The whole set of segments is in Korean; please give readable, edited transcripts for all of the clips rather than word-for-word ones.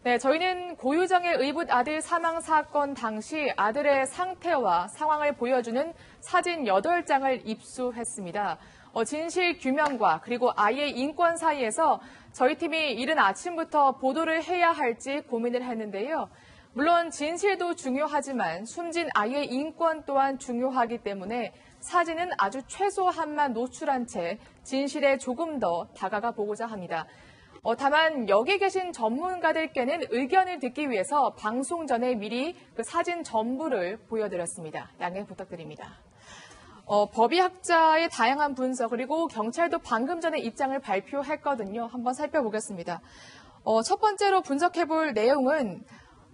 네, 저희는 고유정의 의붓 아들 사망 사건 당시 아들의 상태와 상황을 보여주는 사진 8장을 입수했습니다. 진실 규명과 그리고 아이의 인권 사이에서 저희 팀이 이른 아침부터 보도를 해야 할지 고민을 했는데요. 물론 진실도 중요하지만 숨진 아이의 인권 또한 중요하기 때문에 사진은 아주 최소한만 노출한 채 진실에 조금 더 다가가 보고자 합니다. 다만 여기 계신 전문가들께는 의견을 듣기 위해서 방송 전에 미리 그 사진 전부를 보여드렸습니다. 양해 부탁드립니다. 법의학자의 다양한 분석 그리고 경찰도 방금 전에 입장을 발표했거든요. 한번 살펴보겠습니다. 첫 번째로 분석해볼 내용은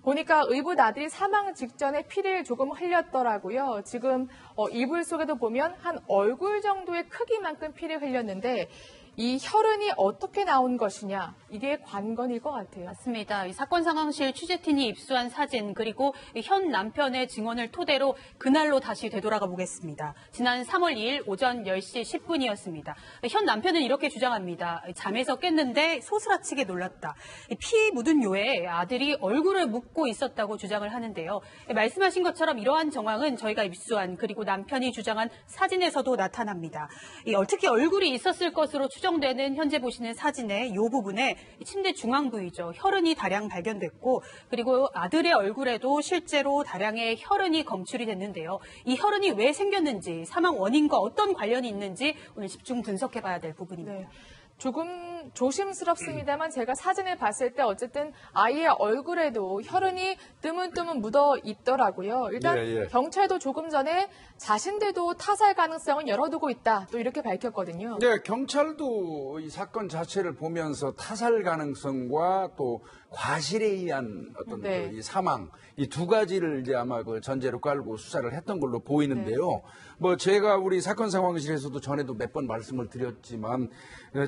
보니까 의붓 아들이 사망 직전에 피를 조금 흘렸더라고요. 지금 이불 속에도 보면 한 얼굴 정도의 크기만큼 피를 흘렸는데 이 혈흔이 어떻게 나온 것이냐, 이게 관건일 것 같아요. 맞습니다. 이 사건 상황실 취재팀이 입수한 사진 그리고 현 남편의 증언을 토대로 그날로 다시 되돌아가 보겠습니다. 지난 3월 2일 오전 10시 10분이었습니다. 현 남편은 이렇게 주장합니다. 잠에서 깼는데 소스라치게 놀랐다. 피 묻은 묘에 아들이 얼굴을 묻고 있었다고 주장을 하는데요. 말씀하신 것처럼 이러한 정황은 저희가 입수한 그리고 남편이 주장한 사진에서도 나타납니다. 특히 얼굴이 있었을 것으로 추정되는 현재 보시는 사진의 이 부분에 침대 중앙 부위죠. 혈흔이 다량 발견됐고 그리고 아들의 얼굴에도 실제로 다량의 혈흔이 검출이 됐는데요. 이 혈흔이 왜 생겼는지 사망 원인과 어떤 관련이 있는지 오늘 집중 분석해봐야 될 부분입니다. 네. 조금 조심스럽습니다만 제가 사진을 봤을 때 어쨌든 아이의 얼굴에도 혈흔이 뜨문뜨문 묻어 있더라고요. 일단 경찰도 조금 전에 자신들도 타살 가능성을 열어두고 있다. 또 이렇게 밝혔거든요. 네, 경찰도 이 사건 자체를 보면서 타살 가능성과 또 과실에 의한 어떤 이 사망, 이 두 가지를 이제 아마 그 전제로 깔고 수사를 했던 걸로 보이는데요. 뭐 제가 우리 사건 상황실에서도 전에도 몇 번 말씀을 드렸지만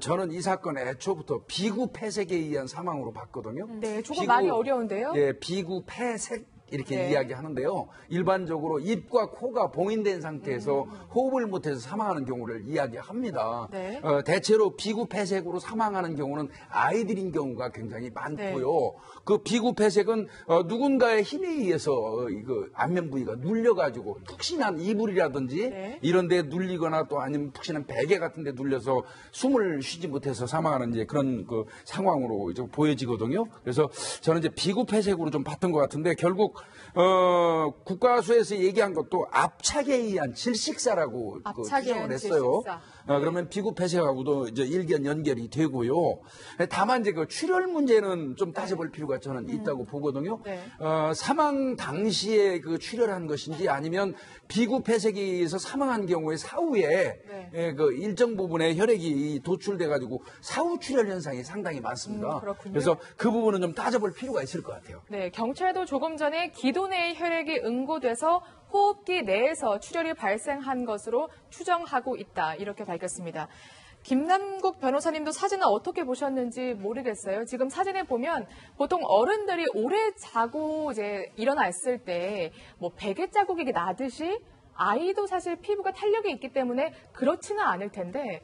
저는 이 사건 애초부터 비구 폐색에 의한 사망으로 봤거든요. 네, 조금 말이 어려운데요. 네, 비구 폐색. 이렇게 이야기하는데요. 일반적으로 입과 코가 봉인된 상태에서 호흡을 못해서 사망하는 경우를 이야기합니다. 네. 대체로 비구 폐색으로 사망하는 경우는 아이들인 경우가 굉장히 많고요. 그 비구 폐색은 누군가의 힘에 의해서 이거 안면 부위가 눌려가지고 푹신한 이불이라든지 이런 데 눌리거나 또 아니면 푹신한 베개 같은 데 눌려서 숨을 쉬지 못해서 사망하는 이제 그런 그 상황으로 이제 보여지거든요. 그래서 저는 이제 비구 폐색으로 좀 봤던 것 같은데 결국 국가수에서 얘기한 것도 압착에 의한 질식사라고 추정을 했어요. 그러면 비구 폐색하고도 이제 일견 연결이 되고요. 다만 이제 그 출혈 문제는 좀 따져볼 필요가 저는 있다고 보거든요. 사망 당시에 그 출혈한 것인지 아니면 비구 폐색에 의해서 사망한 경우에 사후에 그 일정 부분의 혈액이 도출돼가지고 사후 출혈 현상이 상당히 많습니다. 그래서 그 부분은 좀 따져볼 필요가 있을 것 같아요. 네, 경찰도 조금 전에 기도 내의 혈액이 응고돼서 호흡기 내에서 출혈이 발생한 것으로 추정하고 있다. 이렇게 밝혔습니다. 김남국 변호사님도 사진을 어떻게 보셨는지 모르겠어요. 지금 사진에 보면 보통 어른들이 오래 자고 이제 일어났을 때 뭐 베개 자국이 나듯이 아이도 사실 피부가 탄력이 있기 때문에 그렇지는 않을 텐데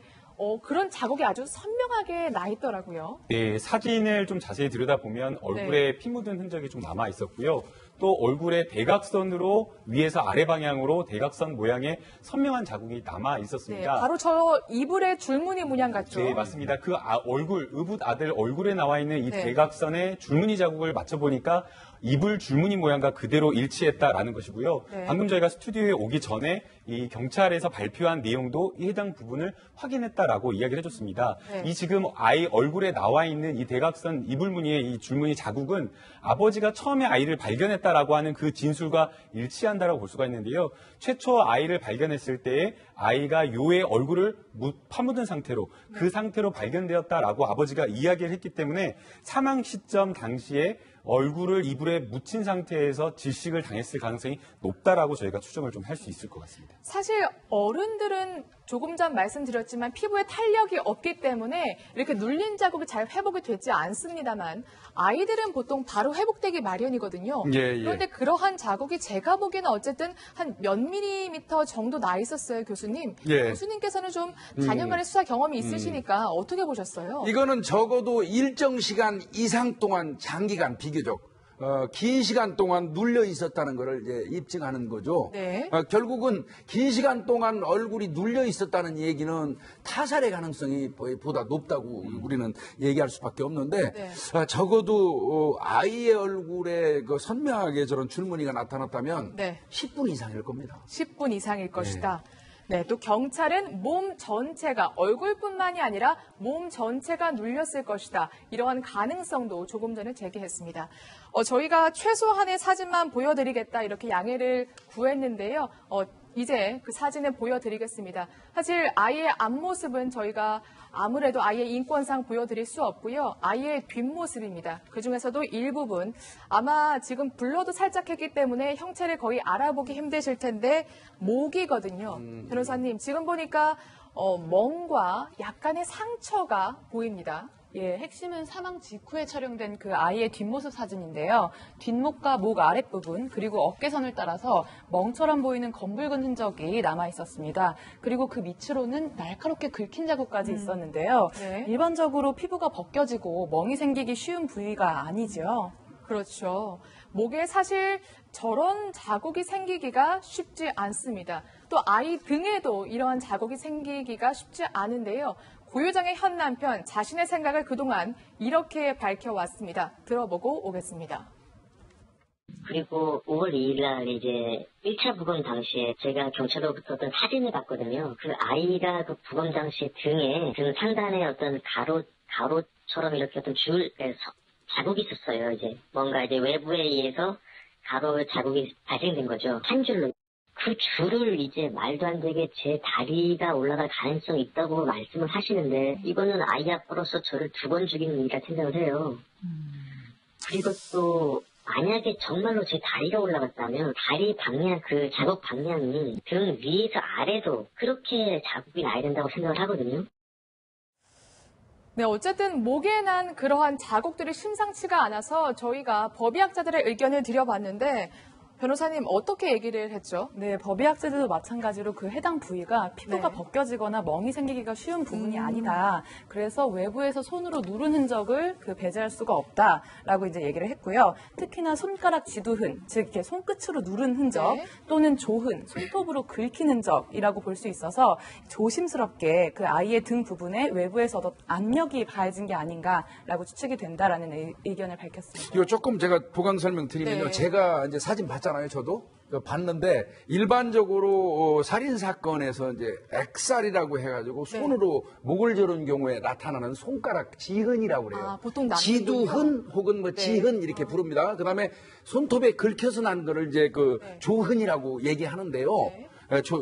그런 자국이 아주 선명하게 나 있더라고요. 네, 사진을 좀 자세히 들여다보면 얼굴에 피 묻은 흔적이 좀 남아 있었고요. 또 얼굴에 대각선으로 위에서 아래 방향으로 대각선 모양의 선명한 자국이 남아 있었습니다. 네, 바로 저 이불의 줄무늬 문양 같죠? 네, 맞습니다. 그 얼굴, 의붓 아들 얼굴에 나와 있는 이 대각선의 줄무늬 자국을 맞춰보니까 이불 줄무늬 모양과 그대로 일치했다라는 것이고요. 방금 저희가 스튜디오에 오기 전에 이 경찰에서 발표한 내용도 이 해당 부분을 확인했다라고 이야기를 해줬습니다. 이 지금 아이 얼굴에 나와 있는 이 대각선 이불 무늬의 이 줄무늬 자국은 아버지가 처음에 아이를 발견했다라고 하는 그 진술과 일치한다라고 볼 수가 있는데요. 최초 아이를 발견했을 때 아이가 요의 얼굴을 파묻은 상태로 그 상태로 발견되었다라고 아버지가 이야기를 했기 때문에 사망 시점 당시에 얼굴을 이불에 묻힌 상태에서 질식을 당했을 가능성이 높다라고 저희가 추정을 좀 할 수 있을 것 같습니다. 사실 어른들은 조금 전 말씀드렸지만 피부에 탄력이 없기 때문에 이렇게 눌린 자국이 잘 회복이 되지 않습니다만 아이들은 보통 바로 회복되기 마련이거든요. 예. 그런데 그러한 자국이 제가 보기에는 어쨌든 한 몇 밀리미터 정도 나 있었어요, 교수님. 예. 교수님께서는 좀 다년간의 수사 경험이 있으시니까 어떻게 보셨어요? 이거는 적어도 일정 시간 이상 동안 장기간 비교적 긴 시간 동안 눌려 있었다는 것을 이제 입증하는 거죠. 네. 결국은 긴 시간 동안 얼굴이 눌려 있었다는 얘기는 타살의 가능성이 보다 높다고 우리는 얘기할 수밖에 없는데 네. 적어도 아이의 얼굴에 그 선명하게 저런 줄무늬가 나타났다면 네. 10분 이상일 겁니다. 10분 이상일 것이다. 네, 또 경찰은 몸 전체가 얼굴뿐만이 아니라 몸 전체가 눌렸을 것이다. 이러한 가능성도 조금 전에 제기했습니다. 저희가 최소한의 사진만 보여드리겠다 이렇게 양해를 구했는데요. 이제 그 사진을 보여드리겠습니다. 사실 아이의 앞모습은 저희가 아무래도 아이의 인권상 보여드릴 수 없고요. 아이의 뒷모습입니다. 그중에서도 일부분 아마 지금 블러도 살짝 했기 때문에 형체를 거의 알아보기 힘드실 텐데 목이거든요. 변호사님 지금 보니까 멍과 약간의 상처가 보입니다. 예, 핵심은 사망 직후에 촬영된 그 아이의 뒷모습 사진인데요. 뒷목과 목 아랫부분 그리고 어깨선을 따라서 멍처럼 보이는 검붉은 흔적이 남아 있었습니다. 그리고 그 밑으로는 날카롭게 긁힌 자국까지 있었는데요. 네. 일반적으로 피부가 벗겨지고 멍이 생기기 쉬운 부위가 아니죠. 그렇죠. 목에 사실 저런 자국이 생기기가 쉽지 않습니다. 또 아이 등에도 이러한 자국이 생기기가 쉽지 않은데요. 고유정의 현 남편 자신의 생각을 그동안 이렇게 밝혀왔습니다. 들어보고 오겠습니다. 그리고 5월 2일 날 이제 1차 부검 당시에 제가 경찰로부터 어떤 사진을 봤거든요. 그 아이가 그 부검 당시 등 상단에 어떤 가로처럼 이렇게 어떤 자국이 있었어요. 이제 뭔가 이제 외부에 의해서 가로 자국이 발생된 거죠. 한 줄로. 그 줄을 이제 말도 안 되게 제 다리가 올라갈 가능성이 있다고 말씀을 하시는데 이거는 아이 아빠로서 저를 2번 죽이는 일이라 생각을 해요. 그리고 또 만약에 정말로 제 다리가 올라갔다면 다리 방향, 그 자국 방향이 등 위에서 아래도 그렇게 자국이 나야 된다고 생각을 하거든요. 네, 어쨌든 목에 난 그러한 자국들이 심상치가 않아서 저희가 법의학자들의 의견을 드려봤는데 변호사님 어떻게 얘기를 했죠? 네, 법의학자들도 마찬가지로 그 해당 부위가 피부가 네. 벗겨지거나 멍이 생기기가 쉬운 부분이 아니다. 그래서 외부에서 손으로 누른 흔적을 배제할 수가 없다라고 이제 얘기를 했고요. 특히나 손가락 지두흔, 즉 이렇게 손끝으로 누른 흔적 네. 또는 조흔, 손톱으로 긁힌 흔적이라고 볼 수 있어서 조심스럽게 그 아이의 등 부분에 외부에서 압력이 가해진 게 아닌가라고 추측이 된다라는 의견을 밝혔습니다. 이거 조금 제가 보강 설명 드리면요. 네. 제가 이제 사진 봤잖아요. 저도 봤는데 일반적으로 살인 사건에서 이제 액살이라고 해가지고 손으로 목을 조른 경우에 나타나는 손가락 지흔이라고 그래요. 아, 보통 남는군요. 지두흔 혹은 뭐 네. 지흔 이렇게 부릅니다. 그다음에 손톱에 긁혀서 난 거를 이제 그 조흔이라고 얘기하는데요. 네.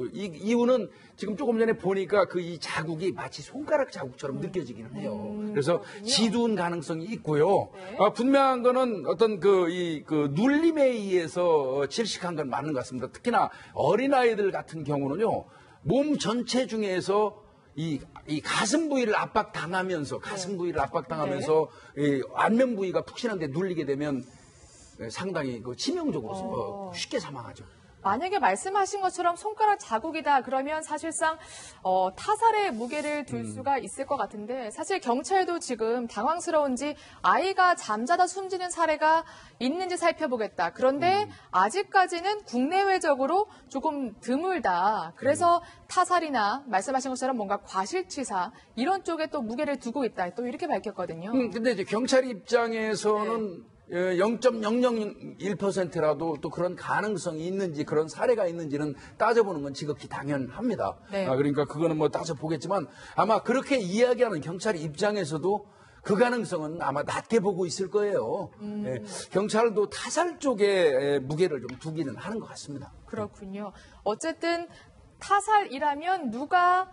이유는 지금 조금 전에 보니까 그 이 자국이 마치 손가락 자국처럼 느껴지기는 해요. 그래서 지두운 가능성이 있고요. 네. 분명한 거는 어떤 그 눌림에 의해서 질식한 건 맞는 것 같습니다. 특히나 어린아이들 같은 경우는요, 몸 전체 중에서 이 가슴 부위를 압박당하면서 이 안면 부위가 푹신한데 눌리게 되면 상당히 그 치명적으로 쉽게 사망하죠. 만약에 말씀하신 것처럼 손가락 자국이다 그러면 사실상 타살의 무게를 둘 수가 있을 것 같은데 사실 경찰도 지금 당황스러운지 아이가 잠자다 숨지는 사례가 있는지 살펴보겠다. 그런데 아직까지는 국내외적으로 조금 드물다. 그래서 타살이나 말씀하신 것처럼 뭔가 과실치사 이런 쪽에 또 무게를 두고 있다. 또 이렇게 밝혔거든요. 근데 이제 경찰 입장에서는 0.001%라도 또 그런 가능성이 있는지 그런 사례가 있는지는 따져보는 건 지극히 당연합니다. 네. 그러니까 그거는 뭐 따져보겠지만 아마 그렇게 이야기하는 경찰 입장에서도 그 가능성은 아마 낮게 보고 있을 거예요. 경찰도 타살 쪽에 무게를 좀 두기는 하는 것 같습니다. 그렇군요. 어쨌든 타살이라면 누가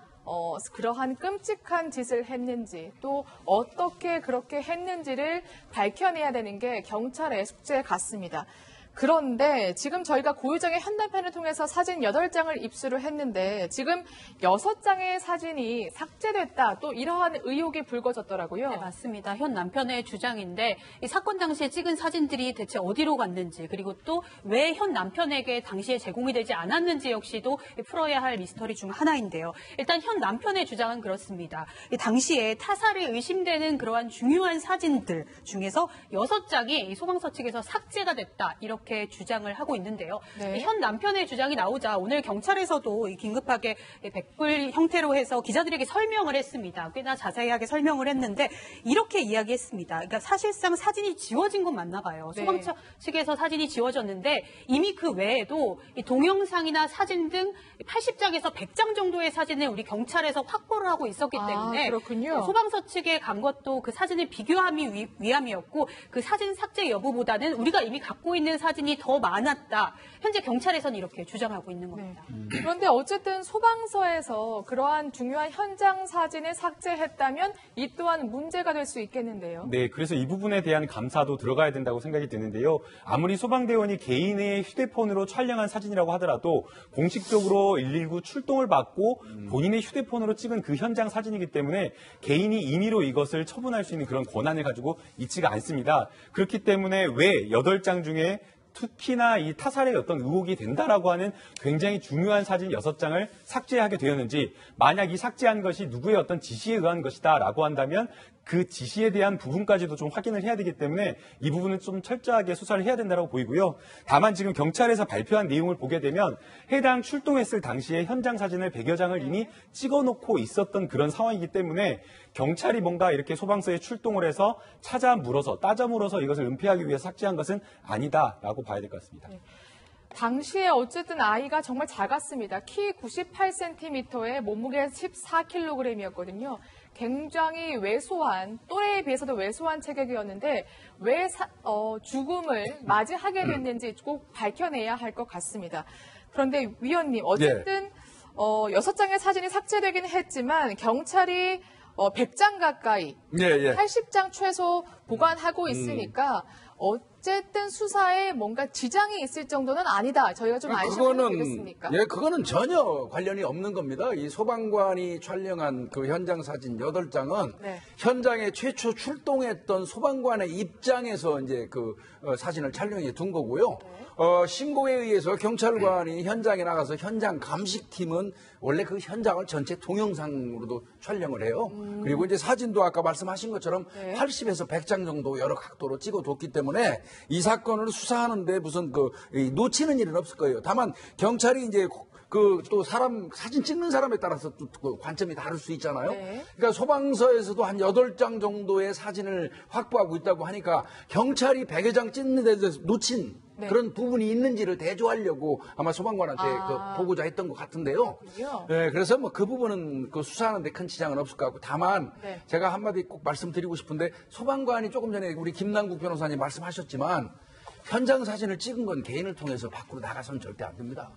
그러한 끔찍한 짓을 했는지 또 어떻게 그렇게 했는지를 밝혀내야 되는 게 경찰의 숙제 같습니다. 그런데 지금 저희가 고유정의 현 남편을 통해서 사진 8장을 입수를 했는데 지금 6장의 사진이 삭제됐다. 또 이러한 의혹이 불거졌더라고요. 네, 맞습니다. 현 남편의 주장인데 이 사건 당시에 찍은 사진들이 대체 어디로 갔는지 그리고 또 왜 현 남편에게 당시에 제공이 되지 않았는지 역시도 풀어야 할 미스터리 중 하나인데요. 일단 현 남편의 주장은 그렇습니다. 이 당시에 타살이 의심되는 그러한 중요한 사진들 중에서 6장이 소방서 측에서 삭제가 됐다. 이렇게 주장을 하고 있는데요. 네. 현 남편의 주장이 나오자 오늘 경찰에서도 긴급하게 백불 형태로 해서 기자들에게 설명을 했습니다. 꽤나 자세하게 설명을 했는데 이렇게 이야기했습니다. 그러니까 사실상 사진이 지워진 건 맞나 봐요. 네. 소방차 측에서 사진이 지워졌는데 이미 그 외에도 이 동영상이나 사진 등 80장에서 100장 정도의 사진을 우리 경찰에서 확보를 하고 있었기 때문에 그렇군요. 소방서 측에 간 것도 그 사진을 비교함이 위함이었고 그 사진 삭제 여부보다는 우리가 이미 갖고 있는 사진이 더 많았다. 현재 경찰에서는 이렇게 주장하고 있는 겁니다. 그런데 어쨌든 소방서에서 그러한 중요한 현장 사진을 삭제했다면 이 또한 문제가 될 수 있겠는데요. 네, 그래서 이 부분에 대한 감사도 들어가야 된다고 생각이 드는데요. 아무리 소방대원이 개인의 휴대폰으로 촬영한 사진이라고 하더라도 공식적으로 119 출동을 받고 본인의 휴대폰으로 찍은 그 현장 사진이기 때문에 개인이 임의로 이것을 처분할 수 있는 그런 권한을 가지고 있지가 않습니다. 그렇기 때문에 왜 8장 중에 특히나 이 타살의 어떤 의혹이 된다라고 하는 굉장히 중요한 사진 6장을 삭제하게 되었는지, 만약 이 삭제한 것이 누구의 어떤 지시에 의한 것이다라고 한다면 그 지시에 대한 부분까지도 좀 확인을 해야 되기 때문에 이 부분은 좀 철저하게 수사를 해야 된다고 보이고요. 다만 지금 경찰에서 발표한 내용을 보게 되면 해당 출동했을 당시에 현장 사진을 100여 장을 이미 찍어놓고 있었던 그런 상황이기 때문에 경찰이 뭔가 이렇게 소방서에 출동을 해서 찾아 물어서 따져 물어서 이것을 은폐하기 위해 삭제한 것은 아니다라고 봐야 될 것 같습니다. 당시에 어쨌든 아이가 정말 작았습니다. 키 98cm에 몸무게 14kg이었거든요. 굉장히 왜소한, 또래에 비해서도 왜소한 체격이었는데 왜 죽음을 맞이하게 됐는지 꼭 밝혀내야 할 것 같습니다. 그런데 위원님, 어쨌든 6장의 사진이 삭제되긴 했지만 경찰이 100장 가까이, 80장 최소 보관하고 있으니까 어쨌든 수사에 뭔가 지장이 있을 정도는 아니다. 저희가 좀 안심하면 되겠습니까? 그거는 전혀 관련이 없는 겁니다. 이 소방관이 촬영한 그 현장 사진 8장은 현장에 최초 출동했던 소방관의 입장에서 이제 그 사진을 촬영해 둔 거고요. 신고에 의해서 경찰관이 현장에 나가서 현장 감식팀은 원래 그 현장을 전체 동영상으로도 촬영을 해요. 그리고 이제 사진도 아까 말씀하신 것처럼 80에서 100장 정도 여러 각도로 찍어뒀기 때문에 이 사건을 수사하는데 무슨 놓치는 일은 없을 거예요. 다만 경찰이 이제 또 사진 찍는 사람에 따라서 또 그 관점이 다를 수 있잖아요. 그러니까 소방서에서도 한 8장 정도의 사진을 확보하고 있다고 하니까 경찰이 100여 장 찍는 데 대해서 놓친 그런 부분이 있는지를 대조하려고 아마 소방관한테 보고자 했던 것 같은데요. 그래서 뭐 그 부분은 수사하는데 큰 지장은 없을 것 같고, 다만 제가 한마디 꼭 말씀드리고 싶은데, 소방관이 조금 전에 우리 김남국 변호사님 말씀하셨지만 현장 사진을 찍은 건 개인을 통해서 밖으로 나가서는 절대 안 됩니다.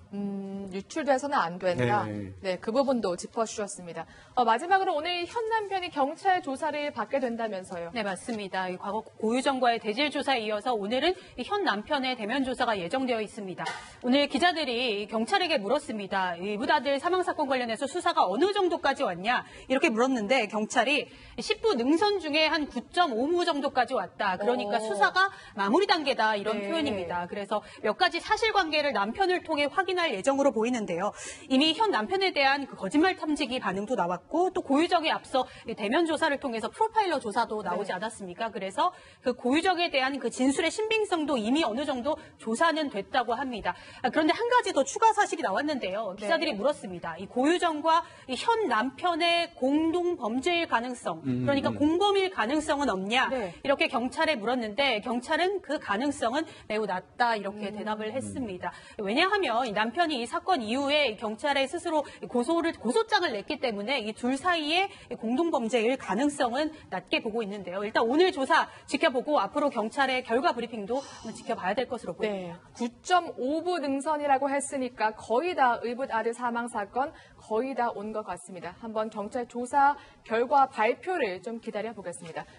유출돼서는 안 된다. 네, 그 부분도 짚어주셨습니다. 마지막으로 오늘 현 남편이 경찰 조사를 받게 된다면서요? 네, 맞습니다. 과거 고유정과의 대질 조사에 이어서 오늘은 현 남편의 대면 조사가 예정되어 있습니다. 오늘 기자들이 경찰에게 물었습니다. 이붓 아들 사망 사건 관련해서 수사가 어느 정도까지 왔냐 이렇게 물었는데 경찰이 10부 능선 중에 한 9.5무 정도까지 왔다. 그러니까 수사가 마무리 단계다 이런 표현입니다. 그래서 몇 가지 사실관계를 남편을 통해 확인할 예정으로 보이는데요. 이미 현 남편에 대한 그 거짓말 탐지기 반응도 나왔고 또 고유정에 앞서 대면 조사를 통해서 프로파일러 조사도 나오지 않았습니까? 그래서 그 고유정에 대한 그 진술의 신빙성도 이미 어느 정도 조사는 됐다고 합니다. 그런데 한 가지 더 추가 사실이 나왔는데요. 기자들이 물었습니다. 이 고유정과 이 현 남편의 공동 범죄일 가능성, 그러니까 공범일 가능성은 없냐? 이렇게 경찰에 물었는데 경찰은 그 가능성은 매우 낮다 이렇게 대답을 했습니다. 왜냐하면 이 남편이 이 사건 이후에 경찰에 스스로 고소장을 냈기 때문에 이 둘 사이에 공동범죄일 가능성은 낮게 보고 있는데요. 일단 오늘 조사 지켜보고 앞으로 경찰의 결과 브리핑도 지켜봐야 될 것으로 보입니다. 9.5부 능선이라고 했으니까 거의 다 의붓 아들 사망 사건 거의 다 온 것 같습니다. 한번 경찰 조사 결과 발표를 좀 기다려 보겠습니다.